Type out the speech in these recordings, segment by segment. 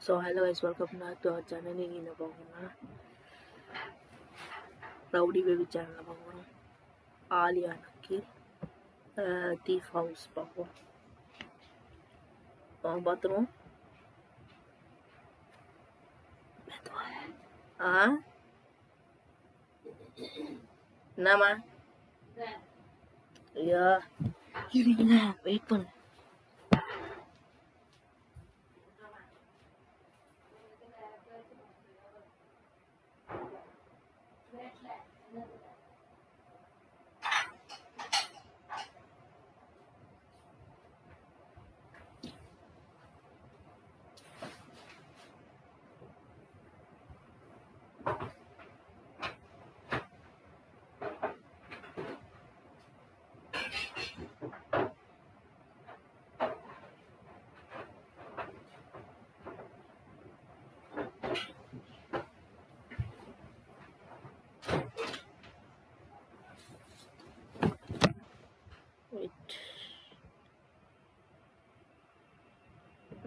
So hello guys, welcome back to our channel. இன்னைக்கு என்ன பார்க்கணும்னா ரவுடி பேபி சேனலில் பார்க்கணும். ஆலியா நக்கீர் தீஃப் ஹவுஸ் பார்ப்போம். பார்த்துருவோம். என்னம்மா ஐயா இருங்க, வெயிட் பண்ணு.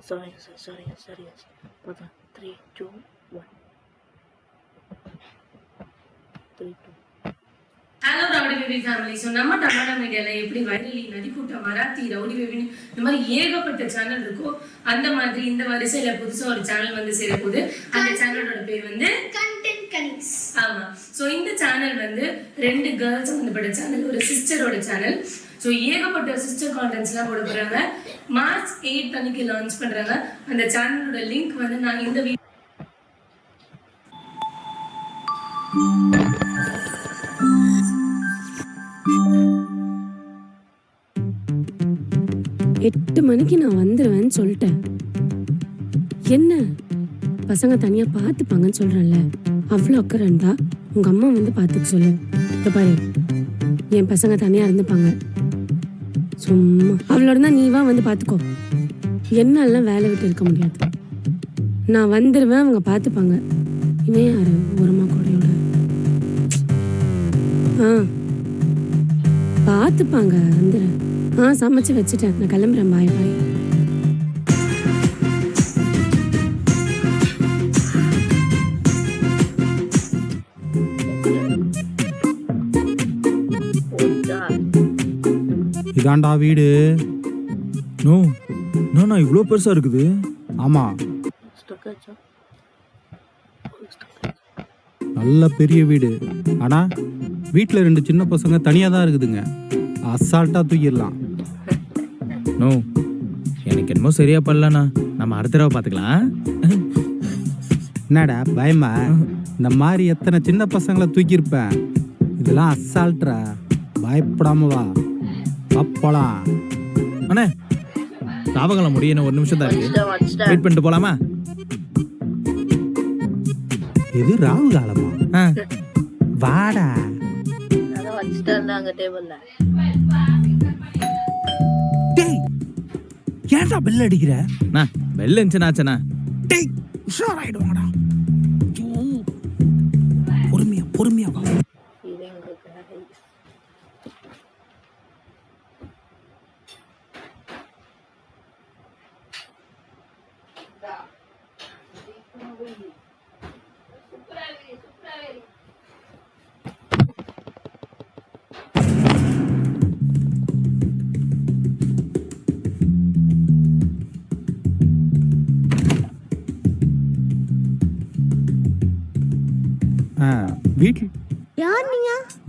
Sorry. Hold on. 3, 2, 1. 3, 2. Hello rowdy baby family. So நம்ம டமாட்டா மீடியாவில் எப்படி வைரலி, நதிக்கூட்டம், மராத்தி, ரவுடி பேபின்னு இந்த மாதிரி ஏகப்பட்ட சேனல் இருக்கோ, அந்த மாதிரி இந்த வரிசையில் புதுசாக ஒரு சேனல் வந்து சேரப்போகுது. அந்த சேனலோட பேர் வந்து கண்டென்ட் கனிஸ். ஆமாம். ஸோ இந்த சேனல் வந்து 2 கேர்ள்ஸ் சம்மந்தப்பட்ட சேனல், ஒரு சிஸ்டரோட சேனல். ஸோ ஏகப்பட்ட சிஸ்டர் கான்டென்ட்ஸ்லாம் போட போகிறாங்க. மார்ச் 8 அன்னைக்கு லான்ச் பண்ணுறாங்க. அந்த சேனலோட லிங்க் வந்து நான் இந்த வீடியோ 8 மணிக்கு நான் வந்துடுவேன்னு சொல்லிட்டேன். என்ன பசங்க தனியாக பார்த்துப்பாங்கன்னு சொல்கிறேன்ல, அவ்வளோ அக்கறை இருந்தா உங்கள் அம்மா வந்து பார்த்துக்க சொல்லு. இப்போ பாரு, என் பசங்க தனியாக இருந்துப்பாங்க. சும்மா அவளோட தான் நீ வா வந்து பார்த்துக்கோ. என்னாலாம் வேலை விட்டு இருக்க முடியாது. நான் வந்துடுவேன், அவங்க பார்த்துப்பாங்க. இவன் யாரு ஓரமா கூடையோட பார்த்துப்பாங்க. வந்துடு. சமைச்சு வச்சுட்டேன், நான் கிளம்புறேன். பாய் பாய். இதாண்டா வீடு. நோ இவ்வளோ பெருசா இருக்குது. ஆமா, ஸ்டக் ஆச்சா? நல்ல பெரிய வீடு. ஆனா வீட்டில் 2 சின்ன பசங்க தனியாக தான் இருக்குதுங்க. அசால்ட்டா தூக்கிடலாம். நோ, எனக்கு என்னமோ சரியா பண்ணலண்ணா. நம்ம அடுத்த தடவை பார்த்துக்கலாம். என்னடா பயமா? இந்த மாதிரி எத்தனை சின்ன பசங்களை தூக்கியிருப்பேன். இதெல்லாம் அசால்ட்ரா. பயப்படாம வா, அப்பலாம். அண்ணே, லாபகாலம் முடியணும், 1 நிமிஷம் தான் இருக்கு. வெயிட் பண்ணிட்டு போலாமா? இது ராகு காலமா? வாடா. அங்க டேபிள்ல டேய், ஏன்டா பெல் அடிக்கிற? பெல் இருந்துச்சுனாச்சண்ணா. டேய், உஷாராயிடுவாங்கடா. பொறுமையா வா.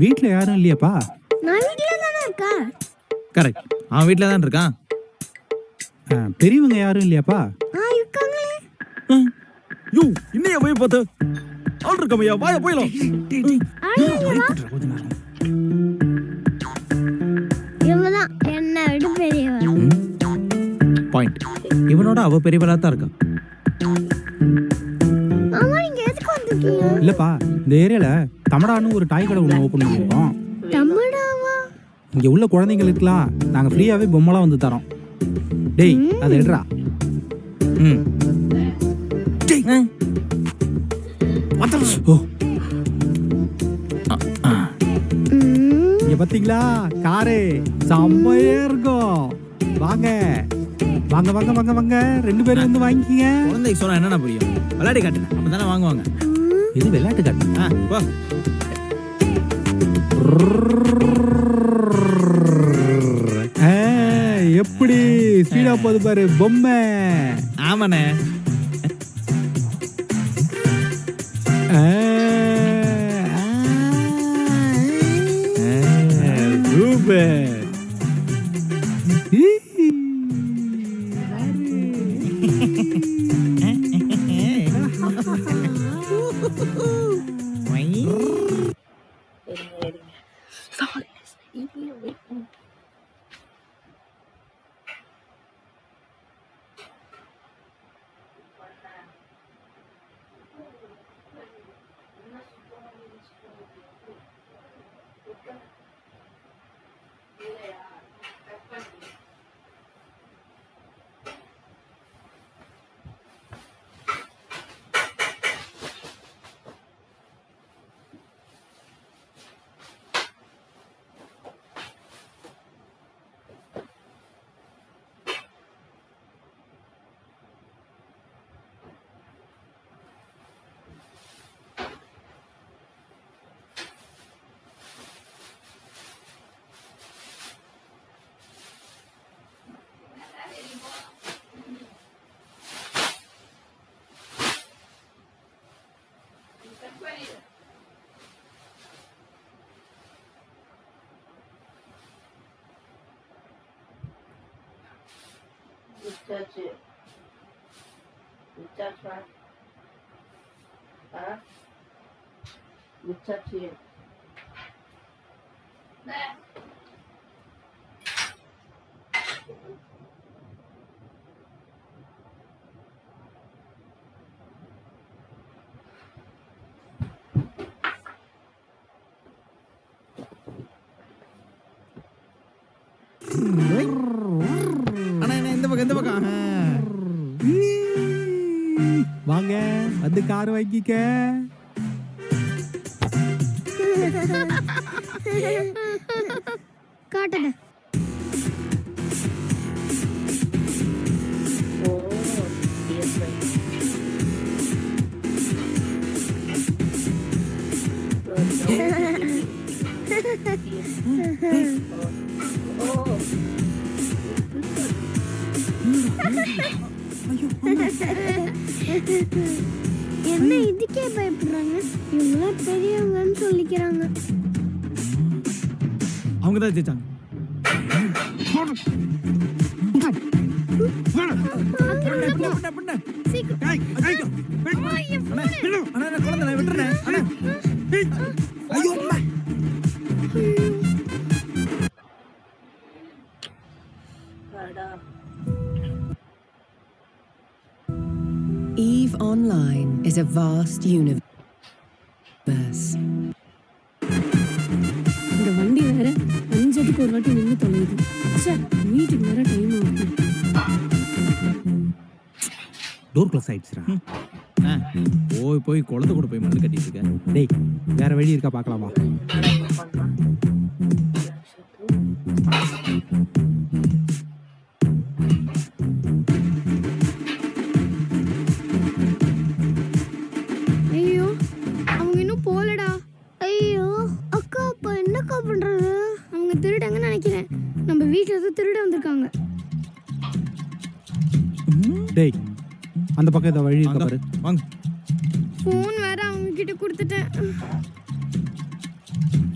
வீட்ல யாரும் இல்லையாப்பா? நான் வீட்ல தானே இருக்கேன். கரெக்ட், அவன் வீட்டில் தான் இருக்கான். பெரியவங்க யாரும் இல்லையாப்பா? இருக்காங்களே. யோ, இன்னையா போய் பார்த்து ஆள் இருக்காமையா? வாயா போயிடலாம். இவதான் என்ன விட பெரியவ. பாயிண்ட். இவனோட அவ பெரியவளா தான் இருக்கா. அம்மா, நீங்க எதுக்கு வந்திருக்கீங்க? இல்லப்பா, இந்த ஏரியால தமடான்னு ஒரு டாய் கடை ஒன்று ஓப்பன் பண்ணியிருக்கோம். தம்முடாவா? இங்க உள்ள குழந்தைங்களுக்குலாம் நாங்க ஃப்ரீயாவே பொம்மைலாம் வந்து தரோம். டேய், அதை எடுறா. இங்க பாத்தீங்களா, காரு செம்மையா இருக்கும். வாங்க. வாங்க வாங்க வாங்க வாங்க 2 பேரும் வந்து வாங்கிக்கங்க. குழந்தைக்கு சொன்னா என்னென்ன புரியும்? விளையாடி காட்டுங்க, அப்பதானே வாங்குவாங்க. இது விளையாட்டு காட்டு. போ. எப்படி ஸ்பீடா போகுது பாரு பொம்மை. ஆமாண்ணே. சூப்பர். இந்த பக்கம் வாங்க வந்து கார் வாங்கிக்க. காட்டுங்க. என்ன இதுக்கே பயப்படுறாங்க? இவங்களாம் பெரியவங்கன்னு சொல்லிக்கிறாங்க. அவங்க தான் ஜெயிச்சாங்க. EVE Online is a vast universe. இந்த வண்டி வேற 5 ஒரு வாட்டி நின்று தொலையுது. வீட்டுக்கு வேற டைம் ஆகுது. டோர் க்ளோஸ் ஆயிடுச்சுடா. போய் குழந்தை கூட போய் மண்ணு கட்டிட்டு இருக்க. டேய் வேற வழி இருக்கா பார்க்கலாமா? ஐயோ அவங்க இன்னும் போலடா. ஐயோ அக்கா அப்பா என்னக்கா பண்றது? அவங்க திருடங்கன்னு நினைக்கிறேன். நம்ம வீட்டுல இருந்து திருட வந்திருக்காங்க. டேய் அந்த பக்கம் ஏதோ வழி இருக்கா பாரு. வாங்க. ஃபோன் வேற அவங்க கிட்ட கொடுத்துட்டேன்.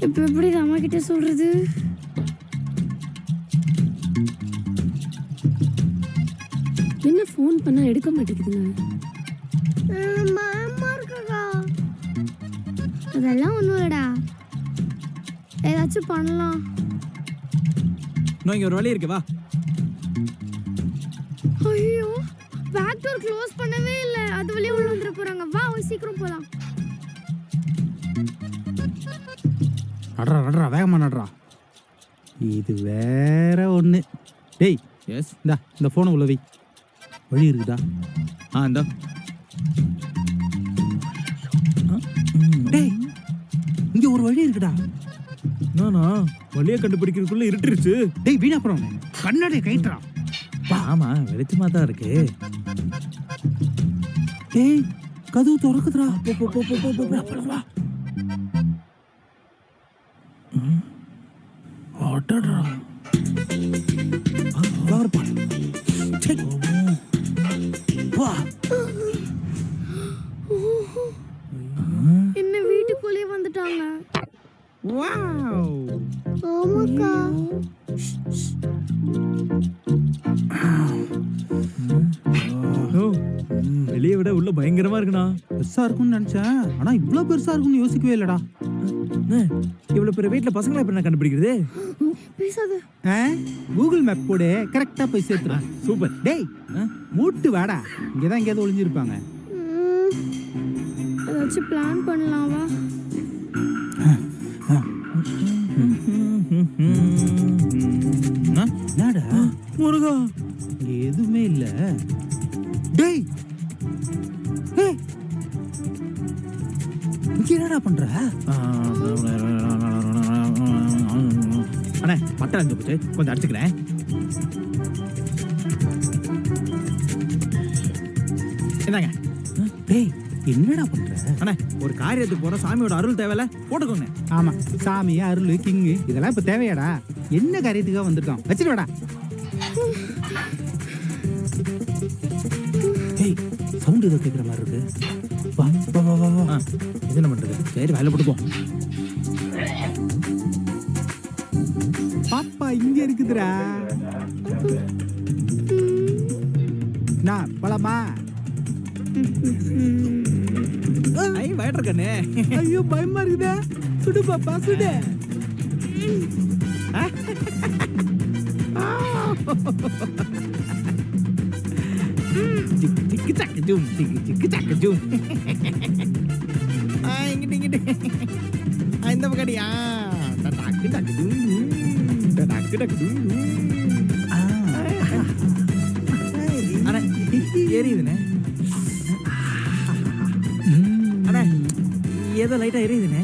இப்போ எப்படி அம்மா கிட்ட சொல்றது? என்ன ஃபோன் பண்ணா எடுக்க மாட்டேங்குதுங்க. மாமா இருக்கா? அதெல்லாம் ஒண்ணும் இல்லடா. ஏதாச்சும் பண்ணலாம். நான் இங்க ஒரு வழி இருக்கு, வா. ஐயோ பேக் டோர் க்ளோஸ் பண்ணவே இல்ல. அது வழியா உள்ள வந்துற போறாங்க. வா சீக்கிரம் போலாம். நடறா வேகமா நடறா. இது வேற ஒண்ணு. டேய் எஸ். இந்த போனை உள்ள வை. வழி இருக்குதா? இந்த டேய் இங்க ஒரு வழி இருக்குடா. நானா வழியை கண்டுபிடிக்கிறதுக்குள்ள இருட்டுருச்சு. டேய் வீணா போறோம். கண்ணாடியை கைட்றா. ஆமா வெளிச்சமா தான் இருக்கு. டேய் கதவு திறக்குதுடா. போ போ போ போ போ போ வா. அடடா. வாரப்பா. செக். வா. என்ன வீட்டுக்குள்ளே வந்துட்டாங்க. வாவ். ஆமாக்கா. ஓ வெளிய விட உள்ள பயங்கரமா இருக்குண்ணா. பெருசா இருக்கும்னு நினைச்சேன். ஆனா இவ்வளவு பெருசா இருக்கும்னு யோசிக்கவே இல்லடா. இவ்வளவு பெரிய வீட்டுல பசங்களை எப்படி கண்டுபிடிக்கிறது? பேசாத. கூகுள் மேப் போடு, கரெக்டா போய் சேர்த்துறேன். சூப்பர். டேய் மூட்டு வாடா. இங்கதான் எங்கேயாவது ஒளிஞ்சிருப்பாங்க. ஏதாச்சும் பிளான் பண்ணலாம் வா. என்னடா முருகா இங்க எதுவுமே இல்ல. டேய் ஏய் இங்க என்னடா பண்ற? அண்ணே பட்டம் அங்க போச்சு, கொஞ்சம் அடிச்சுக்கிறேன். என்னங்க? டேய் என்னடா பண்ற? அண்ணே ஒரு காரியத்துக்கு போற சாமியோட அருள் தேவையில்ல, போட்டுக்கோங்க. ஆமா சாமி அருள் கிங்கு இதெல்லாம் இப்ப தேவையாடா? என்ன காரியத்துக்காக வந்திருக்கான்? வச்சுட்டு வாடா. ஏய் சவுண்ட் ஏதோ கேட்குற மாதிரி இருக்கு. வா வா வா வா வா. இது என்ன பண்றது? சரி வேலை போட்டுப்போம். பாப்பா இங்க இருக்குதுடா. நான் பழமா? ஐ வயட்டர் கண்ணே. ஐயோ பயமா இருக்குதா? சுடு பாப்பா சுடு. சிக்கு சக்கு ஜூம் சிக்கு சக்கு ஜூம். இங்கிட்டு இங்கிட்டு இந்த பக்கடியா டக்கு டக்கு ஜூம் டக்கு டக்கு ஜூம். அண்ணா எரியுதுண்ணே. அண்ணா ஏதோ லைட்டா எரியுதுண்ணே.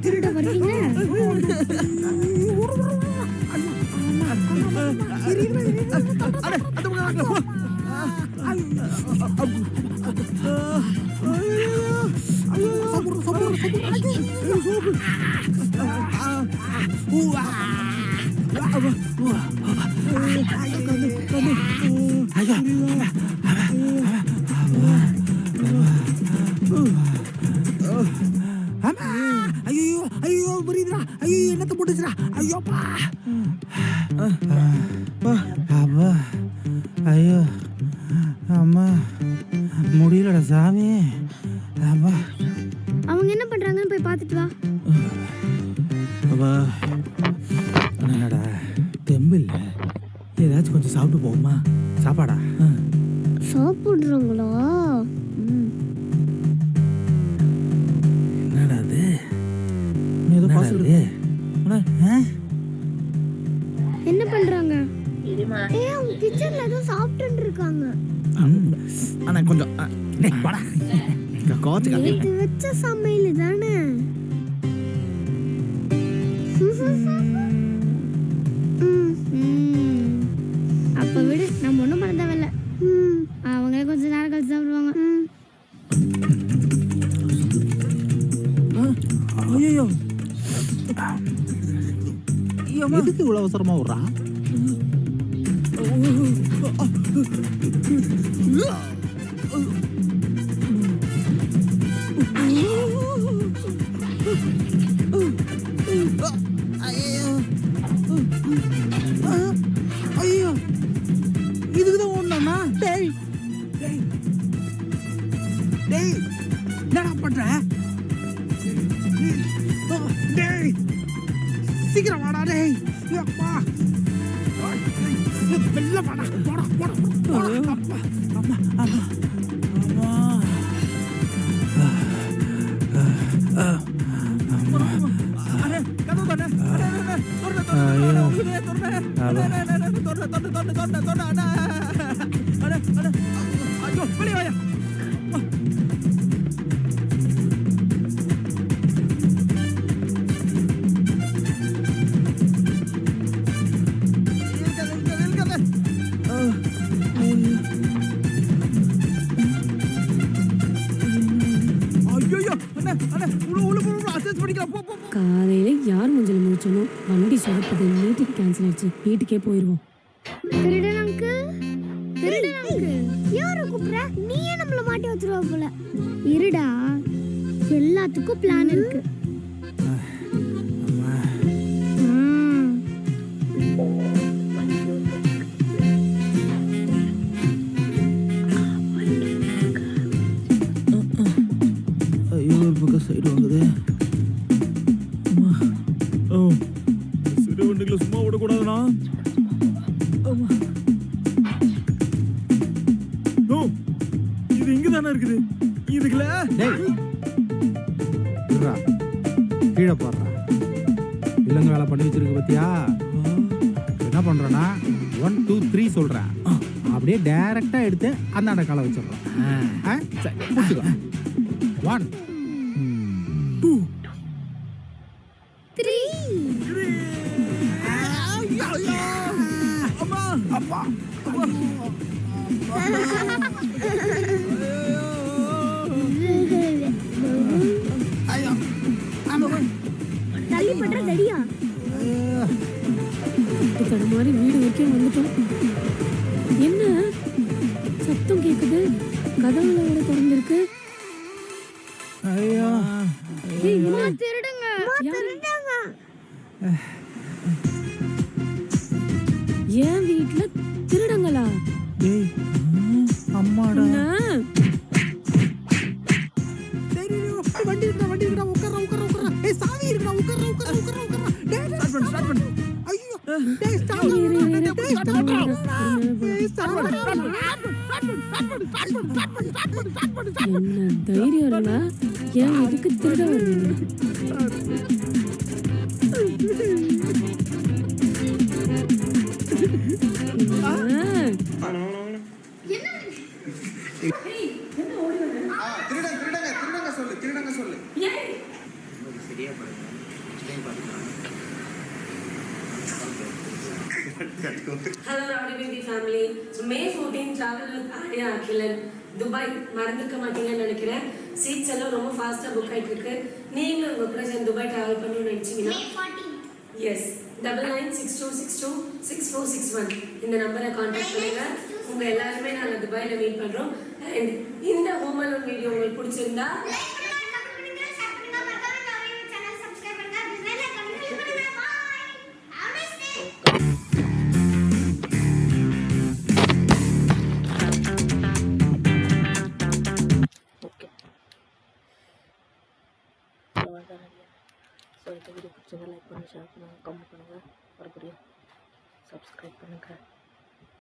திருட வரீங்க. ஐயோ ஐயோ புரியுதுடா. ஐயோ என்னத்த போட்டுச்சுடா. ஐயோப்பா அப்பா ஐயோ அம்மா முடியலடா சாமி. அப்பா அவங்க என்ன பண்றாங்கன்னு போய் பார்த்துட்டு வா. அப்பா என்னடா தெம்பு இல்லை, ஏதாச்சும் கொஞ்சம் சாப்பிட்டு போகுமா? சாப்பாடா? சாப்பிடுறாங்களா? என்னடா அது? ஏதோ பாசுறது. என்ன பண்றாங்க? இருமா. ஏய் அவங்க கிச்சன்ல ஏதோ சாப்பிட்டுட்டு இருக்காங்க. அண்ணா கொஞ்சம் வாடா கோச்சுக்காதீங்க. இது வச்ச சமையல் தானே. அப்ப விடு, நம்ம ஒண்ணும் பண்ண தேவையில்ல. அவங்களே கொஞ்ச நேரம் கழிச்சு சாப்பிடுவாங்க. ஐயோ எதுக்கு இவ்வளவு அவசரமா விடுறா? ஐயோ இதுக்குதான் ஒண்ணா? டேய் டேய் டேய் என்னடா பண்ற? டேய் சீக்கிரம் வாடா. டேய் அப்பா வெளில வாடா போடா போடா போடா அப்பா அம்மா அம்மா அம்மா அரே கதவு தண்ணே அரே தொறடா ஐயோ வெளிய வாயா காலையில யார் மூஞ்சில முடிச்சனோ வண்டி சொதப்புது, மீட்டிங் கேன்சல் ஆயிடுச்சு, வீட்டுக்கே போயிருவோம். திருடன் அங்கிள், திருடன் அங்கிள், யாரை கூப்பிடுற? நீயே நம்மள மாட்டி வச்சிருவ போல. இருடா, எல்லாத்துக்கும் பிளான் இருக்கு. ஐயோ ஒரு பக்கம் சைடு வாங்குது. சிறு வண்டிகளை சும்மா விடக்கூடாதுண்ணா. இது இங்க தானே இருக்குது. இதுக்குல கீழே போடுறா. விலங்கு வேலை பண்ணி வச்சிருக்கு பத்தியா? என்ன பண்றேன்னா 1 2 3 சொல்றேன், அப்படியே டைரக்டா எடுத்து அந்த காலை வச்சிடறோம். 1 2 3 அம்மா அப்பா தள்ளி பண்ற தடியா மாதிரி வீடு வரைக்கும் வந்துட்டோம். என்ன சத்தம் கேக்குது? கதவுல வேற திறந்திருக்கு. ஐயா திருடுங்க திருடுங்க. ஏன் வீட்டுல திருடங்களா? டேய் அம்மாடா. வண்டி இருக்குடா உட்கார. ஏய் சாவி இருக்குடா உட்கார. டேய் ஸ்டார்ட் பண்ணு. ஐயோ டேய் ஸ்டார்ட் என்ன தைரியம் இருந்தா ஏன் இதுக்கு திருட வருவீங்க? Hello Rowdy Baby family. So May 14 travel with Arya Akhilan. Dubai மறந்துக்க மாட்டீங்கன்னு நினைக்கிறேன். சீட்ஸ் எல்லாம் ரொம்ப ஃபாஸ்ட்டாக புக் ஆகிட்டு இருக்கு. நீங்களும் உங்கள் கூட சேர்ந்து துபாய் ட்ராவல் பண்ணணும்னு நினச்சிங்கன்னா எஸ் 9962626461 இந்த நம்பரை கான்டாக்ட் பண்ணுங்க. உங்கள் எல்லாருமே நாங்கள் துபாயில் மீட் பண்ணுறோம். அண்ட் இந்த ஹோம் அலோன் வீடியோ உங்களுக்கு பிடிச்சிருந்தா ஸோ இந்த வீடியோ பிடிச்சதை லைக் பண்ணுங்கள், ஷேர் பண்ணுங்கள், கமெண்ட் பண்ணுங்கள், மறுபடியும் சப்ஸ்கிரைப் பண்ணுங்கள்.